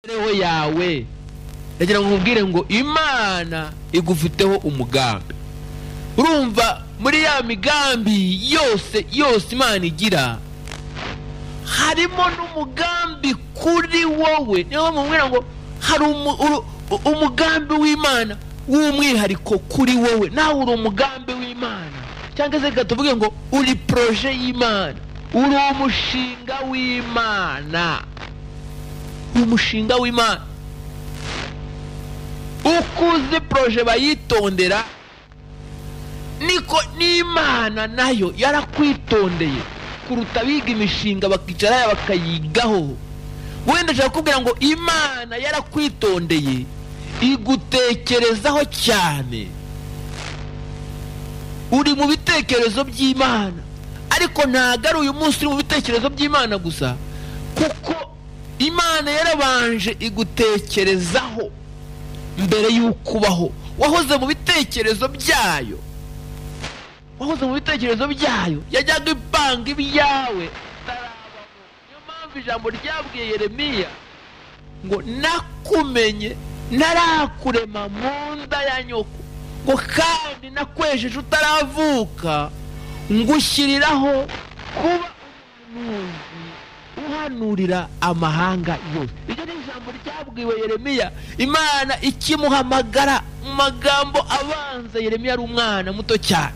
reho yawe ndagira ngo nkubwire ngo Imana igufiteho umugambi. Urumva muri ya migambi yose Imana igira harimo n'umugambi kuri wowe. Niyo mubwira ngo hari umugambi w'Imana w'umwihariko kuri wowe. Nawe uri umugambi w'Imana, cyangwa se tuvuge ngo uri projet y'Imana, uri umushinga w'Imana, umushinga w'Imana. Ukuze projet bayitondera niko n'Imana nayo yarakwitondeye kuruta biga imishinga bakicara bakayigaho. Wenda nshaka kubwira ngo Imana yarakwitondeye igutekerezaho cyane. Uri mu bitekerezo by'Imana, ariko ntago ari uyu munsi uri mu bitekerezo by'Imana gusa, kuko Imana yarabanje igutekerezaho mbere y'ukubaho. Wahoze mu bitekerezo byayo, wahoze mu bitekerezo byayo, yajyaga ipanga ibyawe utarabamo. Niyo mpamvu ijambo ryabwiye Yeremiya ngo nakumenye narakurema mu nda ya nyoko, ngo kandi nakwejeje utaravuka ngushyiriraho kuba umuhanuzi uhanurira amahanga yose. Iryo ni ijambo ryabwiwe Yeremiya, Imana ikimuhamagara mu magambo abanza. Yeremiya ari umwana muto cyane.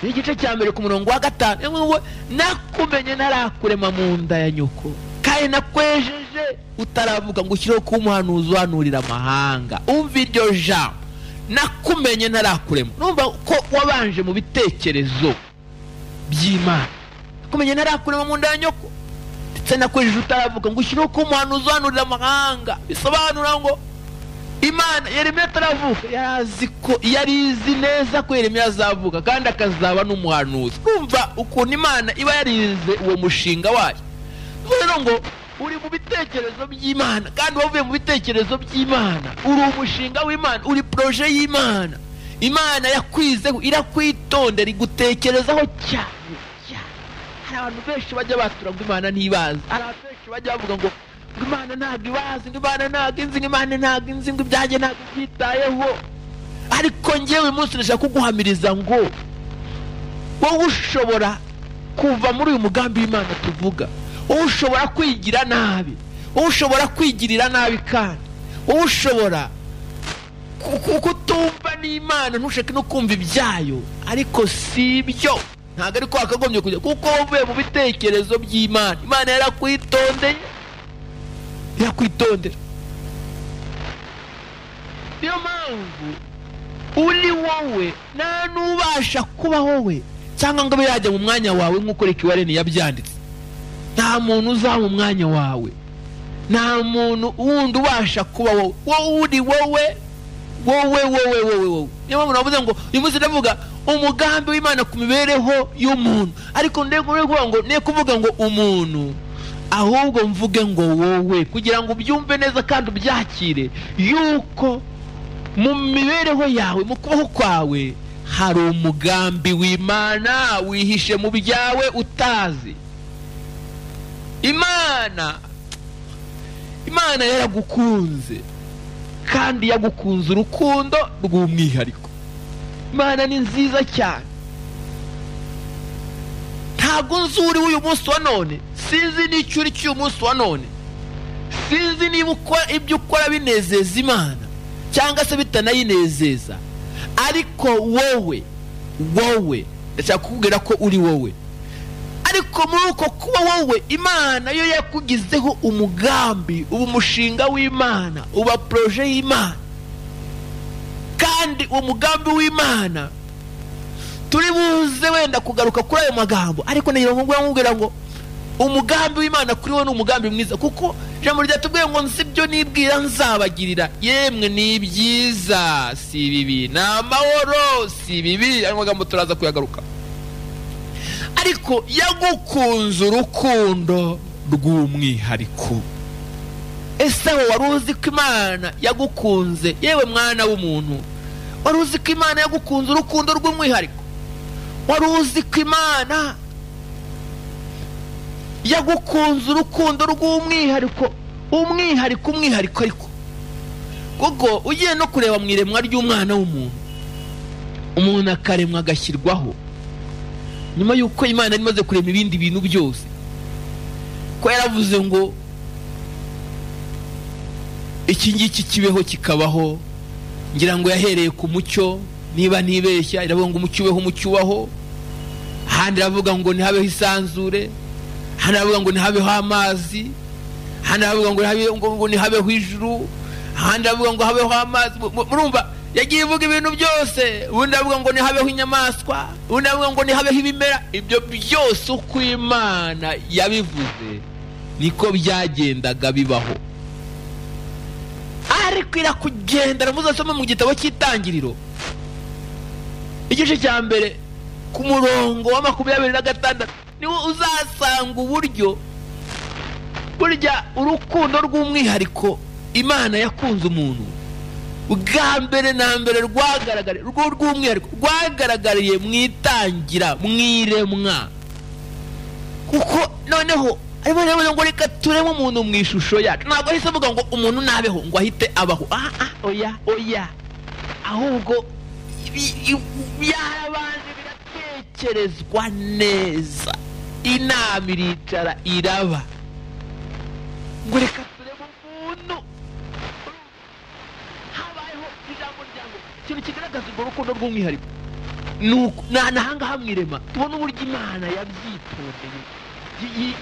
Igice cya mbere ku murongo wa 5, nakumenye narakurema mu nda ya nyoko kandi nakwejeje utaravuka ngushyirireho kuba umuhanuzi uhanurira amahanga. Umva iryo jambo, nakumenye narakurema. Numva ko wabanje mu bitekerezo by'Imana. Nakumenye narakurema mu nda ya nyoko ndetse nakwejeje utaravuka ngushyirireho kuba umuhanuzi uhanurira amahanga. Bisobanura ngo Imana, Yeremiya ataravuka yarizi neza ko Yeremiya azavuka kandi akazaba n'umuhanuzi. Kumva ukuntu Imana iba yarize uwo mushinga wayo. Rero ngo uri mu bitekerezo by'Imana, kandi wavuye mu bitekerezo by'Imana, uri umushinga w'Imana, uri projet y'Imana. Imana yakwizeho, irakwitondera, igutekerezaho cyane. Hari abantu benshi bajya batura ngo Imana ntibazi. Hari abantu benshi bajya bavuga ngo Imana ntabwo ibazi, Imana ntabwo inzi, Imana ntabwo inzi, ngo ibyanjye ntabwo byitayeho. Ariko njyewe umunsi ndashaka kuguhamiriza ngo wowe ushobora kuva muri uyu mugambi w'Imana tuvuga. Wowe ushobora kwigira nabi, wowe ushobora kwigirira nabi, kandi wowe ushobora kutumva n'Imana, ntushake no kumva ibyayo. Ariko si ibyo, ntabwo ariko wakagombye kujya, kuko wavuye mu bitekerezo by'Imana. Imana yarakwitondeye, yakwitondera. Niyo mpamvu uri wowe nta n'ubasha kuba wowe cyangwa ngo abe yajya mu mwanya wawe nk'uko Rekiwareni yabyanditse. Nta muntu uza mu mwanya wawe, nta muntu wundi ubasha kuba wowe. Wowe uri wowe. Niyo mpamvu navuze ngo uyu munsi ndavuga umugambi w'Imana ku mibereho y'umuntu, ariko ne kuvuga ngo umuntu, ahubwo mvuge ngo wowe, kugira ngo ubyumve neza kandi ubyakire yuko mu mibereho yawe, mu kubaho kwawe, hari umugambi w'Imana wihishe mu byawe utazi. Imana yaragukunze, kandi yagukunze urukundo rw'umwihariko. Imana ni nziza cyane. Ntabwo nzi uri uyu munsi wa none, sinzi n'icyo uri cy'uyu munsi wa none, sinzi niba ukora ibyo ukora binezeza Imana cyangwa se bitanayinezeza, ariko wowe ndashaka kukubwira ko uri wowe. Ariko muri uko kuba wowe, Imana yo yakugizeho umugambi, uba umushinga w'Imana, uba projet y'Imana. Kandi umugambi w'Imana turi buze wenda kugaruka kuri ayo magambo, ariko nayo nkubwira ngo umugambi w'Imana kuri wowe ni umugambi mwiza, kuko ijambo ryatubwiye ngo nsibyo nibwira nzabagirira, yemwe ni byiza si bibi, ni amahoro si bibi. Ayo magambo turaza kuyagaruka. Ariko yagukunze urukundo rw'umwihariko. Ese wowe wari uzi ko Imana yagukunze? Yewe mwana w'umuntu, wari uzi ko Imana yagukunze urukundo rw'umwihariko? Wari uzi ko Imana yagukunze urukundo rw'umwihariko umwihariko ariko kuko ugiye no kureba mu iremwa ry'umwana w'umuntu, umuntu akaremwa agashyirwaho nyuma y'uko Imana imaze kurema ibindi bintu byose, ko yaravuze ngo iki ngiki kibeho kikabaho. Ngira ngo yahereye ku mucyo, niba ntibeshya iravuga ngo umucyo ubeho, umucyo ubaho. Handi iravuga ngo ntihabeho isanzure, handi iravuga ngo ntihabeho amazi, handi iravuga ngo ntihabeho ijuru, handi iravuga ngo habeho amazi. Murumva yagiye ivuga ibintu byose. Ubundi iravuga ngo ntihabeho inyamaswa, ubundi iravuga ngo ntihabeho ibimera. Ibyo byose uko Imana yabivuze niko byagendaga bibaho. Ariko irakugendera, muzasoma mu gitabo cy'Itangiriro igice cya mbere ku murongo wa 26 niwo uzasanga uburyo burya urukundo rw'umwihariko Imana yakunze umuntu bwa mbere na mbere rw'umwihariko rwagaragariye mu itangira, mu iremwa. Kuko noneho arimo rero ngo reka turemo umuntu mu ishusho yacu. Ntabwo ahise avuga ngo umuntu nabeho ngo ahite abaho. Oya, ahubwo byarabanje biratekerezwa neza, inama iricara iraba ngo reka turemo umuntu. Habayeho ijambo ryango, ikintu kigaragaza urwo rukundo rw'umwihariko nahangaha mwirema tubona uburyo Imana yabyitondeye,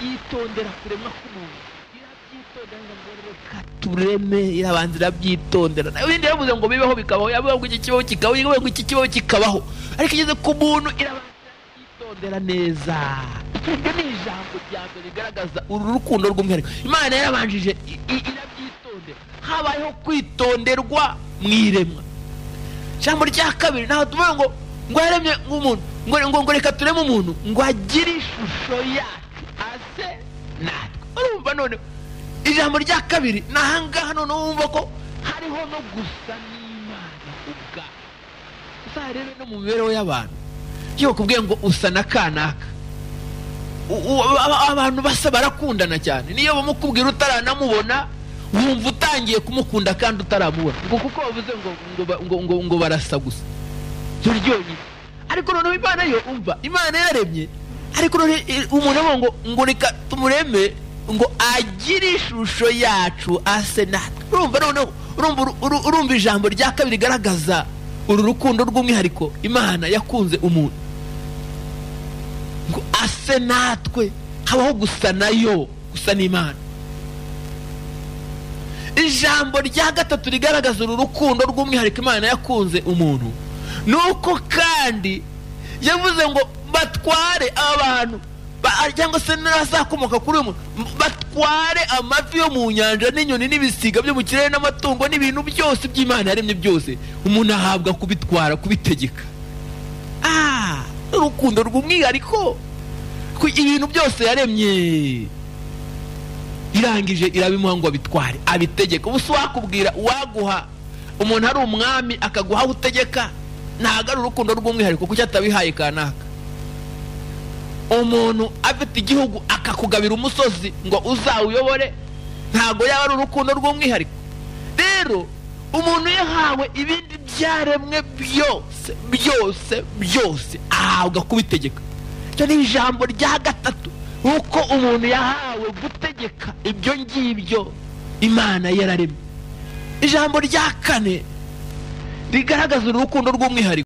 yitondera kuremwa k'umuntu, irabyitondera ngo reka tureme, irabanza irabyitondera. Ibindi yavuze ngo bibeho bikabaho, yavuga ngo iki kibaho kikabaho, yavuga ngo iki kibaho kikabaho, ariko igeze ku muntu irabanza yitondera neza. Ibyo ni ijambo rya mbere rigaragaza uru rukundo rw'umwihariko. Imana yarabanjije irabyitondera, habayeho kwitonderwa mu iremwa. Ijambo rya kabiri naho tuvuga ngo yaremye nk'umuntu, ngo reka tureme umuntu ngo agire ishusho yacu ase natwe. Urumva none ijambo rya kabiri nahangaha none wumva ko hariho no gusa n'Imana ubwayo. Uzarebe no mu mibereho y'abantu, iyo bakubwiye ngo usa na kanaka, abantu basa barakundana cyane. Niyo bamukubwira utaranamubona wumva utangiye kumukunda kandi utaramubona, kuko bavuze ngo barasa gusa ryonyine. Ariko noneho Imana yo umva, Imana yaremye, ariko none umuntu avuga ngo reka tumureme ngo agire ishusho yacu ase natwe. Urumva noneho urumva ijambo rya kabiri rigaragaza uru rukundo rw'umwihariko Imana yakunze umuntu ngo ase natwe. Habaho gusa nayo, gusa n'Imana. Ijambo rya gatatu rigaragaza uru rukundo rw'umwihariko Imana yakunze umuntu nuko kandi yavuze ngo batware abantu cyangwa se n'azakomoka kuri uyu muntu, batware amafi yo mu nyanja n'inyoni n'ibisiga byo mu kirere n'amatungo n'ibintu byose by'Imana yaremye byose. Umuntu ahabwa kubitwara, kubitegeka. Urukundo rw'umwihariko ibintu byose yaremye irangije irabimuha ngo abitware, abitegeka. Ubu wakubwira waguha umuntu ari umwami akaguha utegeka, ntago ari urukundo rw'umwihariko kuko atabihaye kanaka. Umuntu afite igihugu akakugabira umusozi ngo uzawuyobore, ntago yaba ari urukundo rw'umwihariko. Rero umuntu yahawe ibindi byaremwe byose ahabwa kubitegeka. Icyo ni ijambo rya gatatu, uko umuntu yahawe gutegeka ibyo ngibyo Imana yararemye. Ijambo rya kane rigaragaza urukundo rw'umwihariko